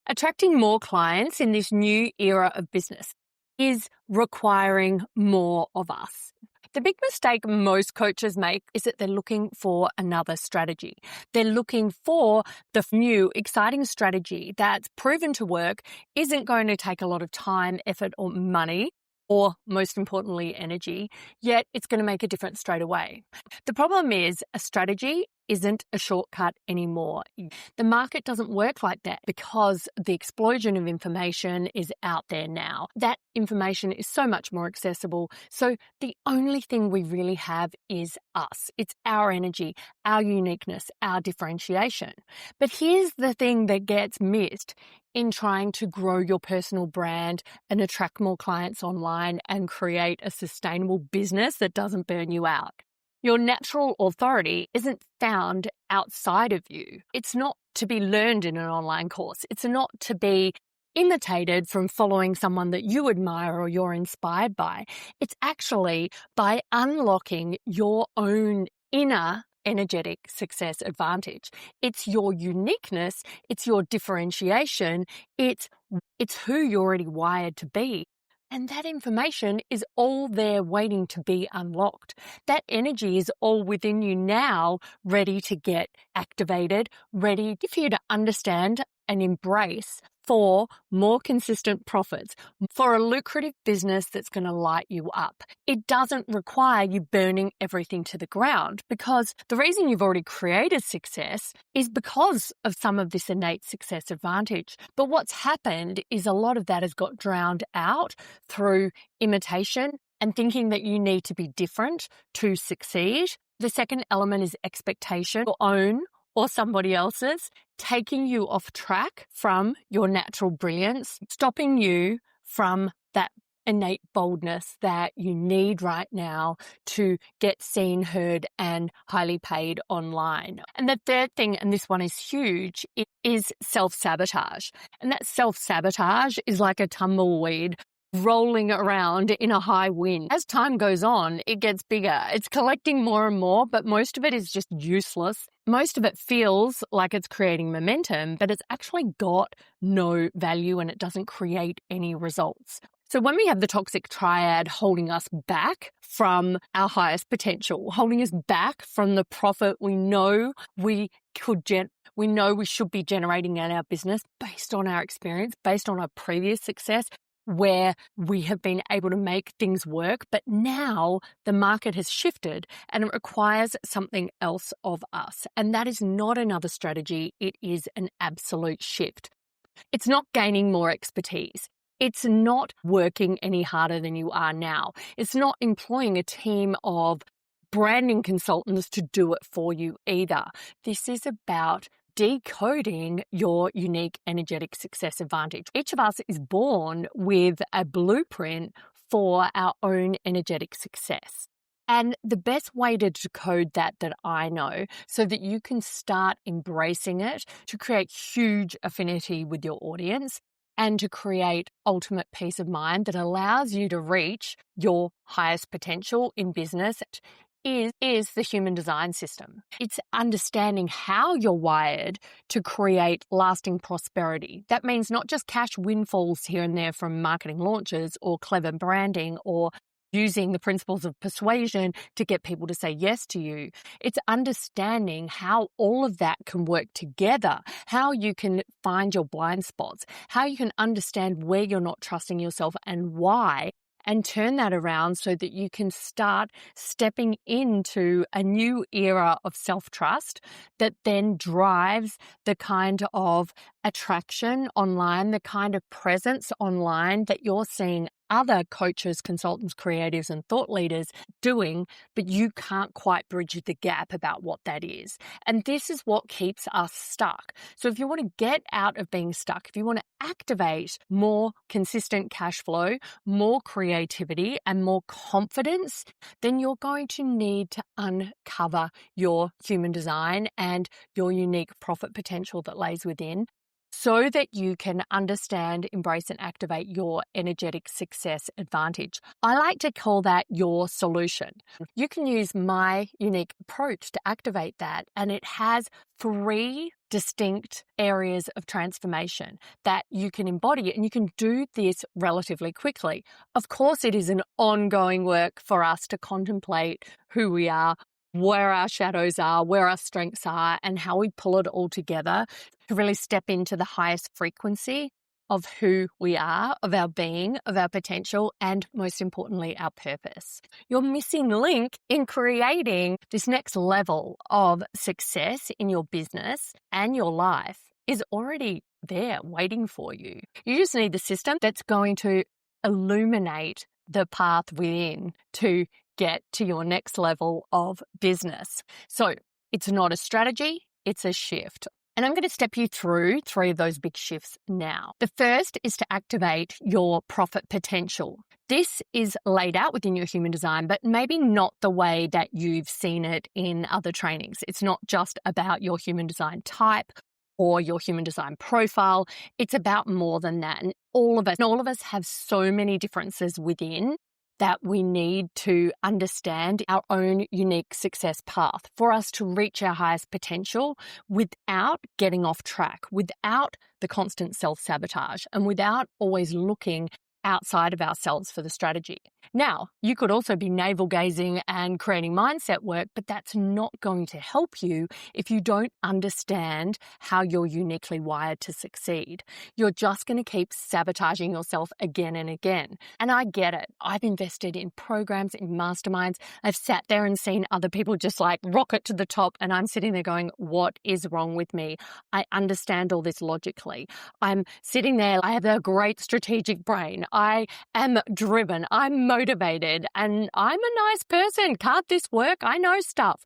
Attracting more clients in this new era of business is requiring more of us. The big mistake most coaches make is that they're looking for another strategy. They're looking for the new, exciting strategy that's proven to work, isn't going to take a lot of time, effort, or money, or most importantly, energy, yet it's going to make a difference straight away. The problem is a strategy isn't a shortcut anymore. The market doesn't work like that because the explosion of information is out there now. That information is so much more accessible. So the only thing we really have is us. It's our energy, our uniqueness, our differentiation. But here's the thing that gets missed in trying to grow your personal brand and attract more clients online and create a sustainable business that doesn't burn you out. Your natural authority isn't found outside of you. It's not to be learned in an online course. It's not to be imitated from following someone that you admire or you're inspired by. It's actually by unlocking your own inner energetic success advantage. It's your uniqueness. It's your differentiation. It's who you're already wired to be. And that information is all there waiting to be unlocked. That energy is all within you now, ready to get activated, ready for you to understand and embrace for more consistent profits, for a lucrative business that's going to light you up. It doesn't require you burning everything to the ground, because the reason you've already created success is because of some of this innate success advantage. But what's happened is a lot of that has got drowned out through imitation and thinking that you need to be different to succeed. The second element is expectation, your own or somebody else's, taking you off track from your natural brilliance, stopping you from that innate boldness that you need right now to get seen, heard, and highly paid online. And the third thing, and this one is huge, it is self-sabotage. And that self-sabotage is like a tumbleweed rolling around in a high wind. As time goes on, it gets bigger. It's collecting more and more, but most of it is just useless. Most of it feels like it's creating momentum, but it's actually got no value and it doesn't create any results. So when we have the toxic triad holding us back from our highest potential, holding us back from the profit we know we should be generating in our business based on our experience, based on our previous success, where we have been able to make things work, but now the market has shifted and it requires something else of us. And that is not another strategy. It is an absolute shift. It's not gaining more expertise. It's not working any harder than you are now. It's not employing a team of branding consultants to do it for you either. This is about decoding your unique energetic success advantage. Each of us is born with a blueprint for our own energetic success. And the best way to decode that I know, so that you can start embracing it to create huge affinity with your audience and to create ultimate peace of mind that allows you to reach your highest potential in business, is the human design system. It's understanding how you're wired to create lasting prosperity. That means not just cash windfalls here and there from marketing launches or clever branding or using the principles of persuasion to get people to say yes to you. It's understanding how all of that can work together, how you can find your blind spots, how you can understand where you're not trusting yourself and why, and turn that around so that you can start stepping into a new era of self-trust that then drives the kind of attraction online, the kind of presence online that you're seeing other coaches, consultants, creatives, and thought leaders doing, but you can't quite bridge the gap about what that is. And this is what keeps us stuck. So if you want to get out of being stuck, if you want to activate more consistent cash flow, more creativity, and more confidence, then you're going to need to uncover your human design and your unique profit potential that lays within, so that you can understand, embrace, and activate your energetic success advantage. I like to call that your solution. You can use my unique approach to activate that, and it has 3 distinct areas of transformation that you can embody, and you can do this relatively quickly. Of course, it is an ongoing work for us to contemplate who we are, where our shadows are, where our strengths are, and how we pull it all together to really step into the highest frequency of who we are, of our being, of our potential, and most importantly, our purpose. Your missing link in creating this next level of success in your business and your life is already there waiting for you. You just need the system that's going to illuminate the path within to get to your next level of business. So it's not a strategy, it's a shift. And I'm going to step you through 3 of those big shifts now. The first is to activate your profit potential. This is laid out within your human design, but maybe not the way that you've seen it in other trainings. It's not just about your human design type or your human design profile. It's about more than that. And all of us have so many differences within that we need to understand our own unique success path for us to reach our highest potential without getting off track, without the constant self-sabotage, and without always looking outside of ourselves for the strategy. Now, you could also be navel-gazing and creating mindset work, but that's not going to help you if you don't understand how you're uniquely wired to succeed. You're just going to keep sabotaging yourself again and again. And I get it. I've invested in programs, in masterminds. I've sat there and seen other people just like rocket to the top, and I'm sitting there going, what is wrong with me? I understand all this logically. I'm sitting there, I have a great strategic brain. I am driven, I'm motivated, and I'm a nice person. Can't this work? I know stuff.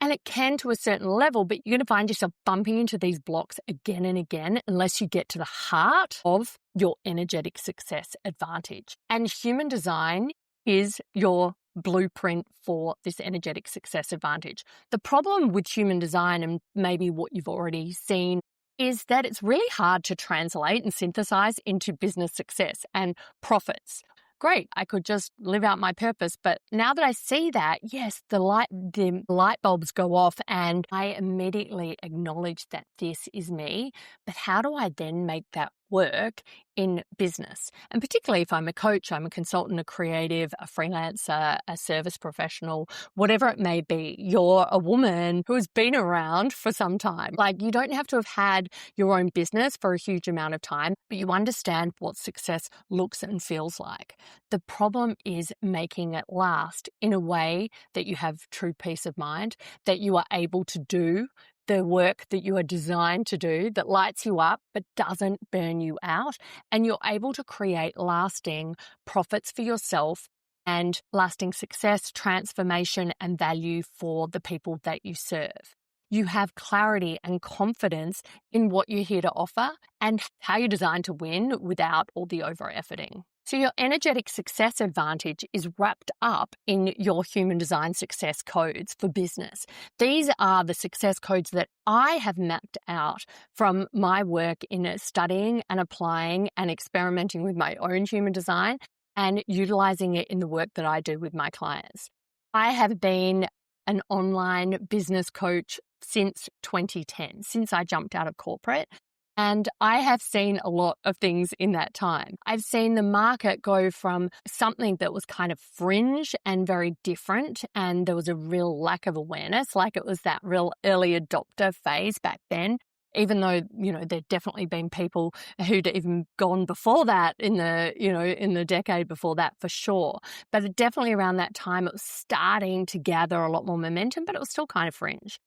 And it can to a certain level, but you're going to find yourself bumping into these blocks again and again unless you get to the heart of your energetic success advantage. And human design is your blueprint for this energetic success advantage. The problem with human design, and maybe what you've already seen, is that it's really hard to translate and synthesize into business success and profits. Great, I could just live out my purpose. But now that I see that, yes, the light bulbs go off and I immediately acknowledge that this is me. But how do I then make that work in business? And particularly if I'm a coach, I'm a consultant, a creative, a freelancer, a service professional, whatever it may be, you're a woman who has been around for some time. Like, you don't have to have had your own business for a huge amount of time, but you understand what success looks and feels like. The problem is making it last in a way that you have true peace of mind, that you are able to do the work that you are designed to do, that lights you up but doesn't burn you out, and you're able to create lasting profits for yourself and lasting success, transformation, and value for the people that you serve. You have clarity and confidence in what you're here to offer and how you're designed to win without all the over-efforting. So your energetic success advantage is wrapped up in your human design success codes for business. These are the success codes that I have mapped out from my work in studying and applying and experimenting with my own human design and utilizing it in the work that I do with my clients. I have been an online business coach since 2010, since I jumped out of corporate. And I have seen a lot of things in that time. I've seen the market go from something that was kind of fringe and very different, and there was a real lack of awareness, like it was that real early adopter phase back then. Even though, there'd definitely been people who'd even gone before that in the decade before that for sure. But definitely around that time, it was starting to gather a lot more momentum, but it was still kind of fringe.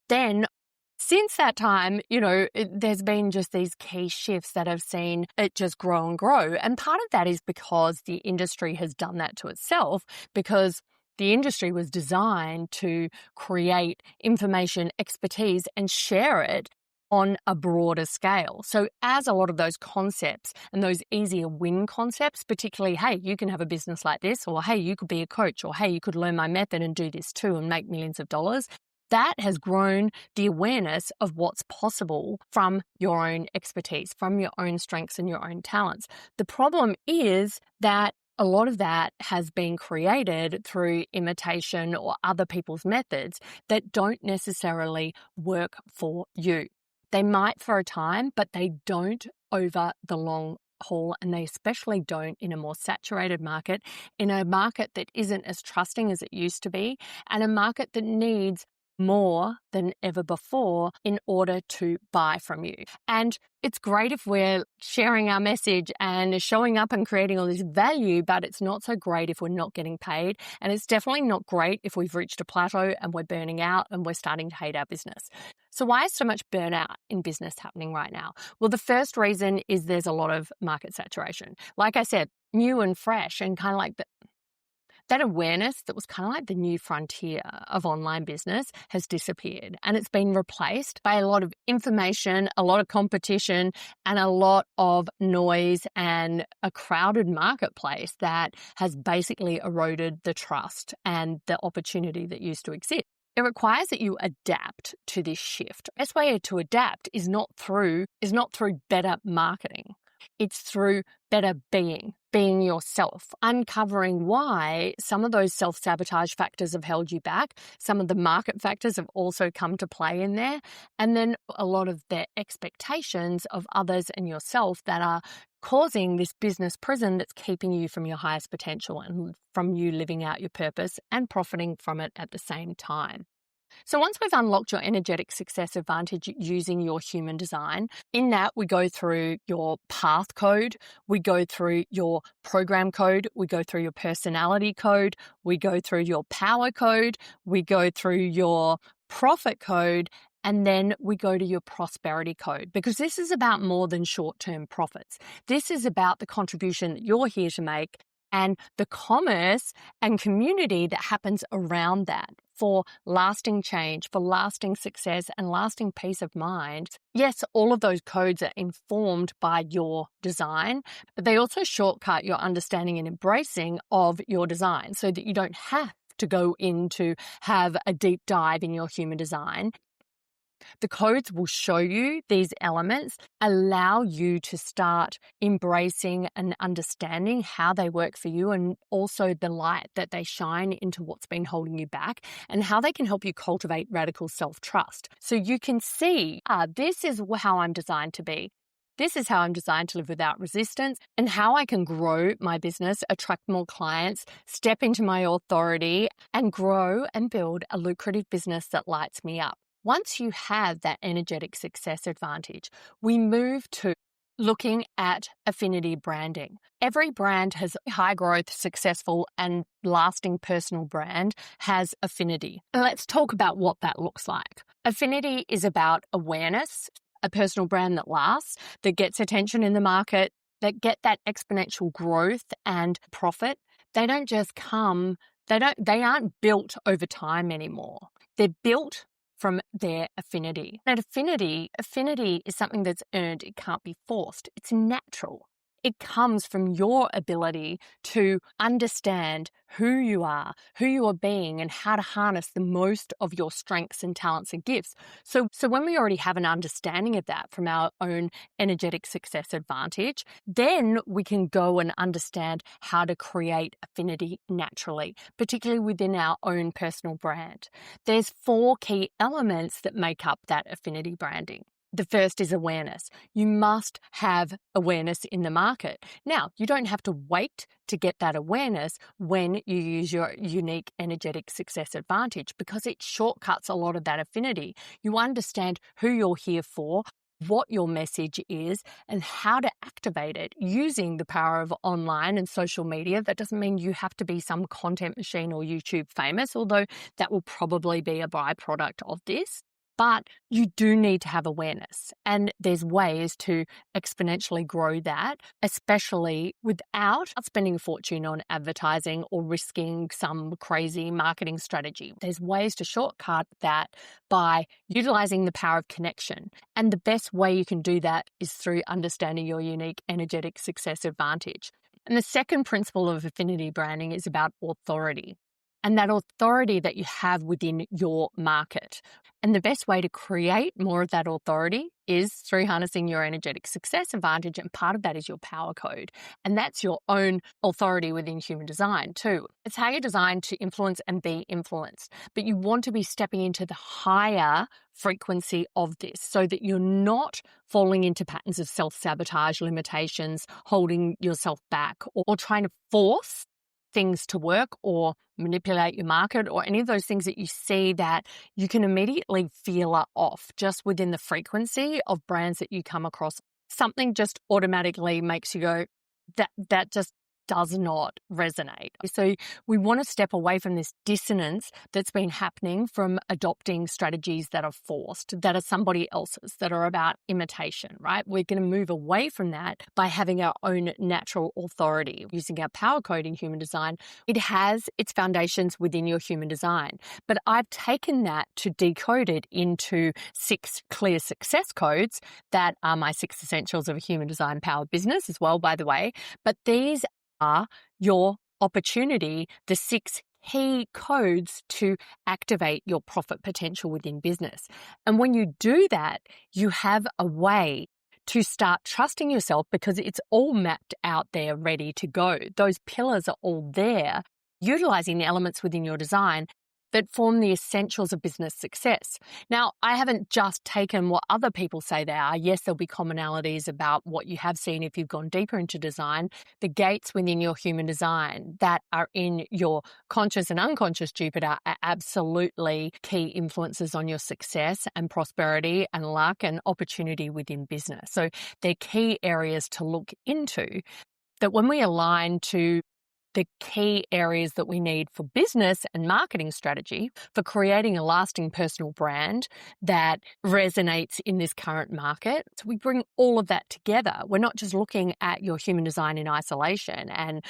Then since that time, there's been just these key shifts that have seen it just grow and grow. And part of that is because the industry has done that to itself, because the industry was designed to create information, expertise, and share it on a broader scale. So as a lot of those concepts and those easier win concepts, particularly, hey, you can have a business like this, or hey, you could be a coach, or hey, you could learn my method and do this too and make millions of dollars. That has grown the awareness of what's possible from your own expertise, from your own strengths and your own talents. The problem is that a lot of that has been created through imitation or other people's methods that don't necessarily work for you. They might for a time, but they don't over the long haul, and they especially don't in a more saturated market, in a market that isn't as trusting as it used to be, and a market that needs more than ever before in order to buy from you. And it's great if we're sharing our message and showing up and creating all this value, but it's not so great if we're not getting paid. And it's definitely not great if we've reached a plateau and we're burning out and we're starting to hate our business. So why is so much burnout in business happening right now? Well, the first reason is there's a lot of market saturation. Like I said, new and fresh, and kind of like that awareness that was kind of like the new frontier of online business has disappeared, and it's been replaced by a lot of information, a lot of competition, and a lot of noise and a crowded marketplace that has basically eroded the trust and the opportunity that used to exist. It requires that you adapt to this shift. The best way to adapt is not through better marketing. It's through better being yourself, uncovering why some of those self-sabotage factors have held you back. Some of the market factors have also come to play in there. And then a lot of the expectations of others and yourself that are causing this business prison that's keeping you from your highest potential and from you living out your purpose and profiting from it at the same time. So once we've unlocked your energetic success advantage using your human design, in that we go through your path code, we go through your program code, we go through your personality code, we go through your power code, we go through your profit code, and then we go to your prosperity code, because this is about more than short-term profits. This is about the contribution that you're here to make and the commerce and community that happens around that for lasting change, for lasting success and lasting peace of mind. Yes, all of those codes are informed by your design, but they also shortcut your understanding and embracing of your design so that you don't have to go in to have a deep dive in your human design. The codes will show you these elements, allow you to start embracing and understanding how they work for you, and also the light that they shine into what's been holding you back, and how they can help you cultivate radical self-trust. So you can see, this is how I'm designed to be. This is how I'm designed to live without resistance, and how I can grow my business, attract more clients, step into my authority, and grow and build a lucrative business that lights me up. Once you have that energetic success advantage, we move to looking at affinity branding. Every brand has high growth, successful, and lasting personal brand has affinity. Let's talk about what that looks like. Affinity is about awareness, a personal brand that lasts, that gets attention in the market, that get that exponential growth and profit. They don't just come, they aren't built over time anymore. They're built from their affinity. And affinity is something that's earned. It can't be forced. It's natural. It comes from your ability to understand who you are being, and how to harness the most of your strengths and talents and gifts. So when we already have an understanding of that from our own energetic success advantage, then we can go and understand how to create affinity naturally, particularly within our own personal brand. There's 4 key elements that make up that affinity branding. The first is awareness. You must have awareness in the market. Now, you don't have to wait to get that awareness when you use your unique energetic success advantage, because it shortcuts a lot of that affinity. You understand who you're here for, what your message is, and how to activate it using the power of online and social media. That doesn't mean you have to be some content machine or YouTube famous, although that will probably be a byproduct of this. But you do need to have awareness, and there's ways to exponentially grow that, especially without spending a fortune on advertising or risking some crazy marketing strategy. There's ways to shortcut that by utilizing the power of connection. And the best way you can do that is through understanding your unique energetic success advantage. And the second principle of affinity branding is about authority. and that authority that you have within your market. And the best way to create more of that authority is through harnessing your energetic success advantage. And part of that is your power code. And that's your own authority within human design too. It's how you're designed to influence and be influenced. But you want to be stepping into the higher frequency of this so that you're not falling into patterns of self-sabotage, limitations, holding yourself back, or trying to force things to work or manipulate your market or any of those things that you see that you can immediately feel are off just within the frequency of brands that you come across. Something just automatically makes you go, that just does not resonate. So we want to step away from this dissonance that's been happening from adopting strategies that are forced, that are somebody else's, that are about imitation, right? We're going to move away from that by having our own natural authority. Using our power code in human design, it has its foundations within your human design. But I've taken that to decode it into 6 clear success codes that are my 6 essentials of a human design power business as well, by the way. But these are your opportunity, the 6 key codes to activate your profit potential within business. And when you do that, you have a way to start trusting yourself because it's all mapped out there, ready to go. Those pillars are all there, utilizing the elements within your design that form the essentials of business success. Now, I haven't just taken what other people say they are. Yes, there'll be commonalities about what you have seen if you've gone deeper into design. The gates within your human design that are in your conscious and unconscious Jupiter are absolutely key influences on your success and prosperity and luck and opportunity within business. So they're key areas to look into that when we align to the key areas that we need for business and marketing strategy for creating a lasting personal brand that resonates in this current market. So we bring all of that together. We're not just looking at your human design in isolation and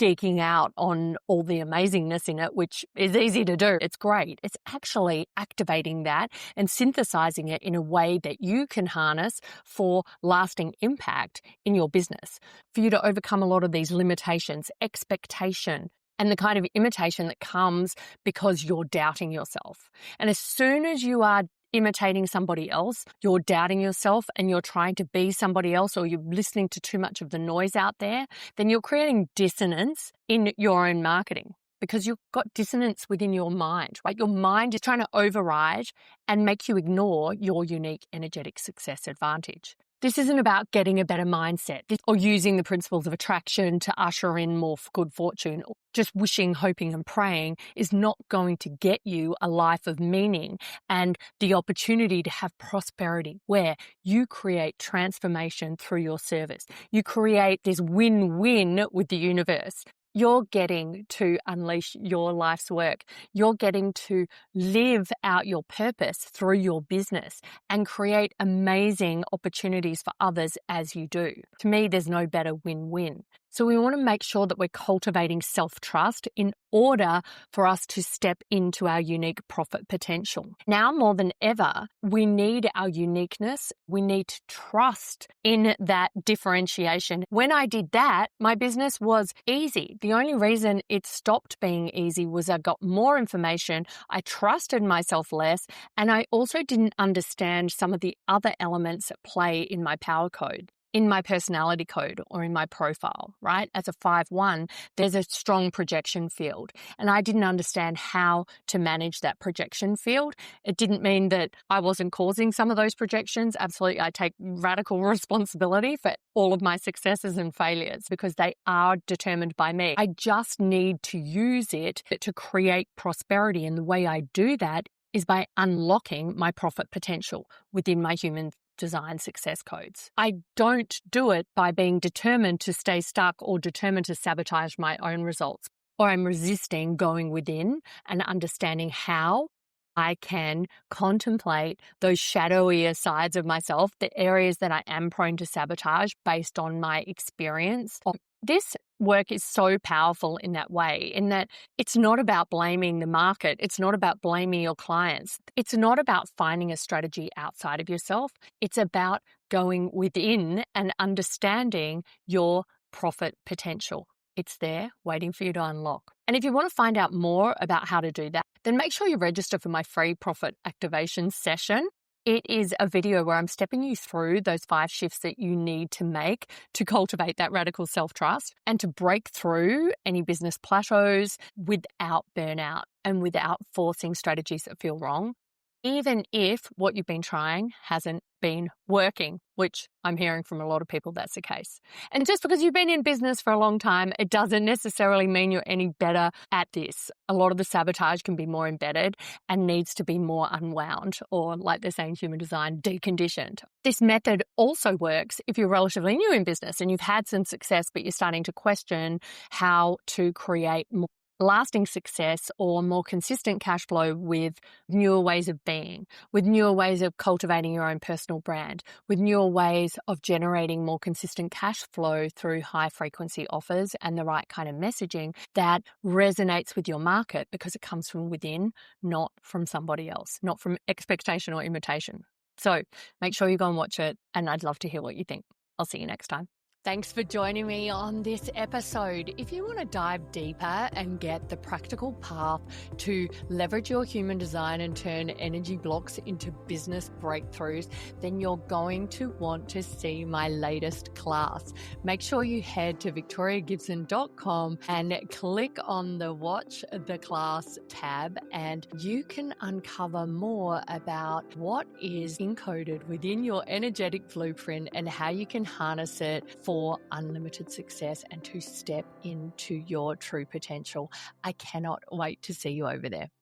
geeking out on all the amazingness in it, which is easy to do. It's great. It's actually activating that and synthesizing it in a way that you can harness for lasting impact in your business, for you to overcome a lot of these limitations, expectation, and the kind of imitation that comes because you're doubting yourself. And as soon as you are imitating somebody else, you're doubting yourself and you're trying to be somebody else, or you're listening to too much of the noise out there, then you're creating dissonance in your own marketing because you've got dissonance within your mind, right? Your mind is trying to override and make you ignore your unique energetic success advantage. This isn't about getting a better mindset or using the principles of attraction to usher in more good fortune. Just wishing, hoping, and praying is not going to get you a life of meaning and the opportunity to have prosperity where you create transformation through your service. You create this win-win with the universe. You're getting to unleash your life's work. You're getting to live out your purpose through your business and create amazing opportunities for others as you do. To me, there's no better win-win. So we want to make sure that we're cultivating self-trust in order for us to step into our unique profit potential. Now more than ever, we need our uniqueness. We need to trust in that differentiation. When I did that, my business was easy. The only reason it stopped being easy was I got more information, I trusted myself less, and I also didn't understand some of the other elements at play in my power code, in my personality code, or in my profile, right? As a 5/1, there's a strong projection field, and I didn't understand how to manage that projection field. It didn't mean that I wasn't causing some of those projections. Absolutely, I take radical responsibility for all of my successes and failures because they are determined by me. I just need to use it to create prosperity, and the way I do that is by unlocking my profit potential within my human design success codes. I don't do it by being determined to stay stuck or determined to sabotage my own results, or I'm resisting going within and understanding how I can contemplate those shadowier sides of myself, the areas that I am prone to sabotage based on my experience. This work is so powerful in that way, in that it's not about blaming the market. It's not about blaming your clients. It's not about finding a strategy outside of yourself. It's about going within and understanding your profit potential. It's there waiting for you to unlock. And if you want to find out more about how to do that, then make sure you register for my free profit activation session. It is a video where I'm stepping you through those 5 shifts that you need to make to cultivate that radical self-trust and to break through any business plateaus without burnout and without forcing strategies that feel wrong, even if what you've been trying hasn't been working, which I'm hearing from a lot of people that's the case. And just because you've been in business for a long time, it doesn't necessarily mean you're any better at this. A lot of the sabotage can be more embedded and needs to be more unwound, or like they're saying, human design, deconditioned. This method also works if you're relatively new in business and you've had some success, but you're starting to question how to create more lasting success or more consistent cash flow with newer ways of being, with newer ways of cultivating your own personal brand, with newer ways of generating more consistent cash flow through high frequency offers and the right kind of messaging that resonates with your market because it comes from within, not from somebody else, not from expectation or imitation. So make sure you go and watch it, and I'd love to hear what you think. I'll see you next time. Thanks for joining me on this episode. If you want to dive deeper and get the practical path to leverage your human design and turn energy blocks into business breakthroughs, then you're going to want to see my latest class. Make sure you head to victoriagibson.com and click on the Watch the Class tab, and you can uncover more about what is encoded within your energetic blueprint and how you can harness it for unlimited success and to step into your true potential. I cannot wait to see you over there.